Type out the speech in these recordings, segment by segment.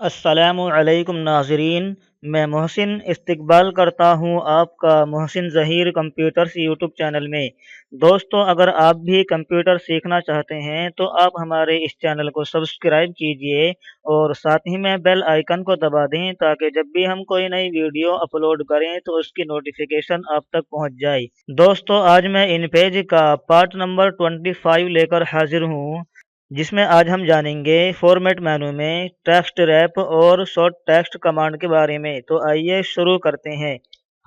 السلام علیکم ناظرین، میں محسن استقبال کرتا ہوں آپ کا محسن ظہیر کمپیوٹرز یوٹیوب چینل میں۔ دوستو، اگر آپ بھی کمپیوٹر سیکھنا چاہتے ہیں تو آپ ہمارے اس چینل کو سبسکرائب کیجئے اور ساتھ ہی میں بیل آئیکن کو دبا دیں تاکہ جب بھی ہم کوئی نئی ویڈیو اپلوڈ کریں تو اس کی نوٹیفیکیشن آپ تک پہنچ جائے۔ دوستو، آج میں ان پیج کا پارٹ نمبر 25 لے کر حاضر ہوں، جس میں آج ہم جانیں گے فارمیٹ مینو میں ٹیکسٹ ریپ اور شارٹ ٹیکسٹ کمانڈ کے بارے میں۔ تو آئیے شروع کرتے ہیں۔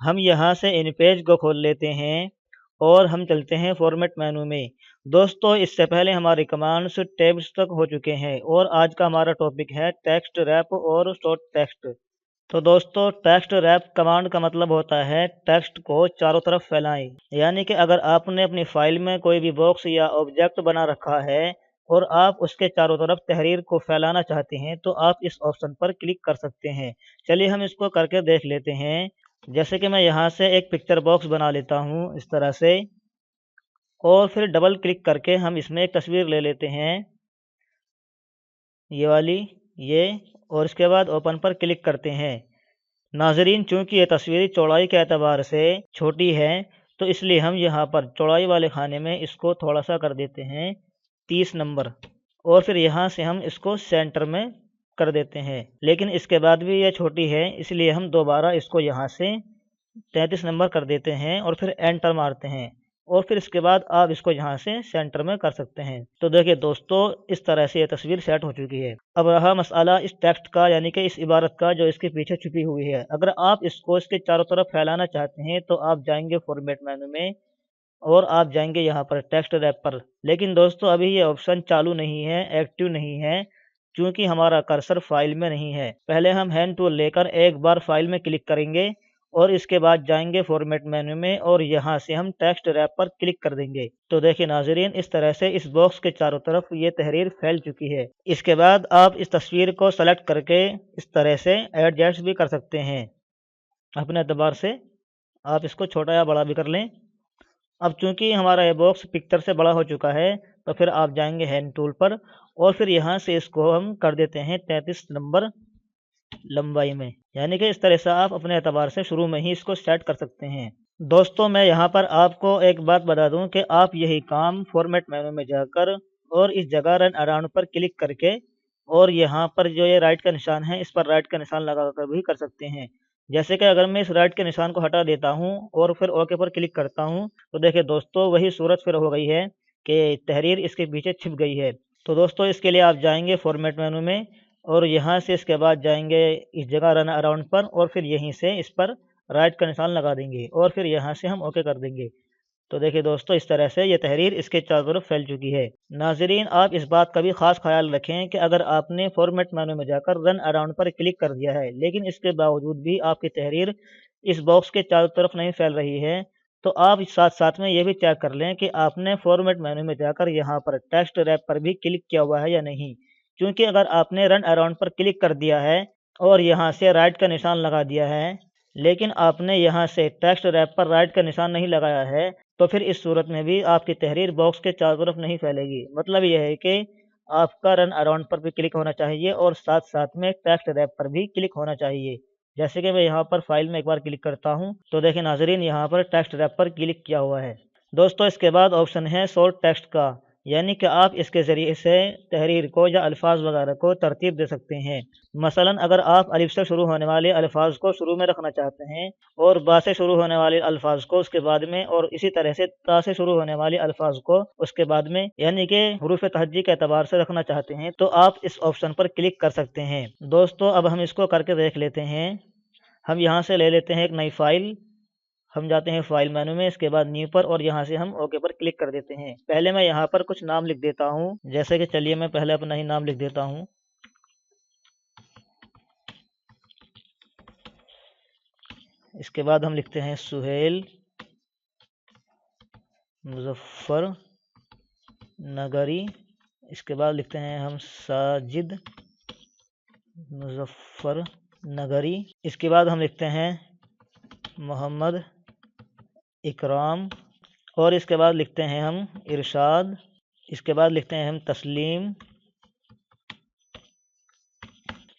ہم یہاں سے ان پیج کو کھول لیتے ہیں اور ہم چلتے ہیں فارمیٹ مینو میں۔ دوستو، اس سے پہلے ہماری کمانڈز ٹیبس تک ہو چکے ہیں اور آج کا ہمارا ٹاپک ہے ٹیکسٹ ریپ اور شارٹ ٹیکسٹ۔ تو دوستو، ٹیکسٹ ریپ کمانڈ کا مطلب ہوتا ہے ٹیکسٹ کو چاروں طرف پھیلائیں، یعنی کہ اگر آپ نے اپنی فائل میں کوئی بھی باکس یا آبجیکٹ بنا رکھا ہے اور آپ اس کے چاروں طرف تحریر کو پھیلانا چاہتے ہیں تو آپ اس آپشن پر کلک کر سکتے ہیں۔ چلیے ہم اس کو کر کے دیکھ لیتے ہیں۔ جیسے کہ میں یہاں سے ایک پکچر باکس بنا لیتا ہوں اس طرح سے، اور پھر ڈبل کلک کر کے ہم اس میں ایک تصویر لے لیتے ہیں، یہ والی، یہ، اور اس کے بعد اوپن پر کلک کرتے ہیں۔ ناظرین، چونکہ یہ تصویر چوڑائی کے اعتبار سے چھوٹی ہے تو اس لیے ہم یہاں پر چوڑائی والے خانے میں اس کو تھوڑا سا کر دیتے ہیں 30 نمبر، اور پھر یہاں سے ہم اس کو سینٹر میں کر دیتے ہیں۔ لیکن اس کے بعد بھی یہ چھوٹی ہے، اس لیے ہم دوبارہ اس کو یہاں سے 33 نمبر کر دیتے ہیں اور پھر انٹر مارتے ہیں، اور پھر اس کے بعد آپ اس کو یہاں سے سینٹر میں کر سکتے ہیں۔ تو دیکھیں دوستو، اس طرح سے یہ تصویر سیٹ ہو چکی ہے۔ اب رہا مسئلہ اس ٹیکسٹ کا، یعنی کہ اس عبارت کا جو اس کے پیچھے چھپی ہوئی ہے۔ اگر آپ اس کو اس کے چاروں طرف پھیلانا چاہتے ہیں تو آپ جائیں گے فارمیٹ مینو میں اور آپ جائیں گے یہاں پر ٹیکسٹ ریپ پر۔ لیکن دوستو، ابھی یہ آپشن چالو نہیں ہے، ایکٹیو نہیں ہے، چونکہ ہمارا کرسر فائل میں نہیں ہے۔ پہلے ہم ہینڈ ٹول لے کر ایک بار فائل میں کلک کریں گے اور اس کے بعد جائیں گے فارمیٹ مینو میں اور یہاں سے ہم ٹیکسٹ ریپ پر کلک کر دیں گے۔ تو دیکھیں ناظرین، اس طرح سے اس باکس کے چاروں طرف یہ تحریر پھیل چکی ہے۔ اس کے بعد آپ اس تصویر کو سلیکٹ کر کے اس طرح سے ایڈجسٹ بھی کر سکتے ہیں، اپنے اعتبار سے آپ اس کو چھوٹا یا بڑا بھی کر لیں۔ اب چونکہ ہمارا یہ باکس پکچر سے بڑا ہو چکا ہے تو پھر آپ جائیں گے ہینڈ ٹول پر اور پھر یہاں سے اس کو ہم کر دیتے ہیں 33 نمبر لمبائی میں، یعنی کہ اس طرح سے آپ اپنے اعتبار سے شروع میں ہی اس کو سیٹ کر سکتے ہیں۔ دوستو، میں یہاں پر آپ کو ایک بات بتا دوں کہ آپ یہی کام فارمیٹ مینو میں جا کر اور اس جگہ رن اراؤنڈ پر کلک کر کے اور یہاں پر جو یہ رائٹ کا نشان ہے اس پر رائٹ کا نشان لگا کر بھی کر سکتے ہیں۔ جیسے کہ اگر میں اس رائٹ کے نشان کو ہٹا دیتا ہوں اور پھر اوکے پر کلک کرتا ہوں تو دیکھیں دوستو، وہی صورت پھر ہو گئی ہے کہ تحریر اس کے پیچھے چھپ گئی ہے۔ تو دوستو، اس کے لیے آپ جائیں گے فارمیٹ مینو میں اور یہاں سے اس کے بعد جائیں گے اس جگہ رن اراؤنڈ پر اور پھر یہیں سے اس پر رائٹ کا نشان لگا دیں گے اور پھر یہاں سے ہم اوکے کر دیں گے۔ تو دیکھیں دوستو، اس طرح سے یہ تحریر اس کے چاروں طرف پھیل چکی ہے۔ ناظرین، آپ اس بات کا بھی خاص خیال رکھیں کہ اگر آپ نے فارمیٹ مینو میں جا کر رن اراؤنڈ پر کلک کر دیا ہے لیکن اس کے باوجود بھی آپ کی تحریر اس باکس کے چاروں طرف نہیں پھیل رہی ہے تو آپ ساتھ ساتھ میں یہ بھی چیک کر لیں کہ آپ نے فارمیٹ مینو میں جا کر یہاں پر ٹیکسٹ ریپ پر بھی کلک کیا ہوا ہے یا نہیں۔ کیونکہ اگر آپ نے رن اراؤنڈ پر کلک کر دیا ہے اور یہاں سے رائٹ کا نشان لگا دیا ہے لیکن آپ نے یہاں سے ٹیکسٹ ریپ پر رائٹ کا نشان نہیں لگایا ہے تو پھر اس صورت میں بھی آپ کی تحریر باکس کے چاروں طرف نہیں پھیلے گی۔ مطلب یہ ہے کہ آپ کا رن اراؤنڈ پر بھی کلک ہونا چاہیے اور ساتھ ساتھ میں ٹیکسٹ ریپ پر بھی کلک ہونا چاہیے۔ جیسے کہ میں یہاں پر فائل میں ایک بار کلک کرتا ہوں تو دیکھیں ناظرین، یہاں پر ٹیکسٹ ریپ پر کلک کیا ہوا ہے۔ دوستو، اس کے بعد آپشن ہے شارٹ ٹیکسٹ کا، یعنی کہ آپ اس کے ذریعے سے تحریر کو یا الفاظ وغیرہ کو ترتیب دے سکتے ہیں۔ مثلا اگر آپ الف سے شروع ہونے والے الفاظ کو شروع میں رکھنا چاہتے ہیں اور با سے شروع ہونے والے الفاظ کو اس کے بعد میں اور اسی طرح سے تا سے شروع ہونے والے الفاظ کو اس کے بعد میں، یعنی کہ حروف تہجی کے اعتبار سے رکھنا چاہتے ہیں تو آپ اس آپشن پر کلک کر سکتے ہیں۔ دوستو، اب ہم اس کو کر کے دیکھ لیتے ہیں۔ ہم یہاں سے لے لیتے ہیں ایک نئی فائل، ہم جاتے ہیں فائل مینو میں، اس کے بعد نیو پر اور یہاں سے ہم اوکے پر کلک کر دیتے ہیں۔ پہلے میں یہاں پر کچھ نام لکھ دیتا ہوں، جیسے کہ چلیے میں پہلے اپنا ہی نام لکھ دیتا ہوں۔ اس کے بعد ہم لکھتے ہیں سہیل مظفر نگری۔ اس کے بعد لکھتے ہیں ہم ساجد مظفر نگری۔ اس کے بعد ہم لکھتے ہیں محمد اکرام، اور اس کے بعد لکھتے ہیں ہم ارشاد۔ اس کے بعد لکھتے ہیں ہم تسلیم۔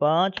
5,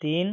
3,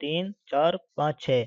3, 4, 5, 6।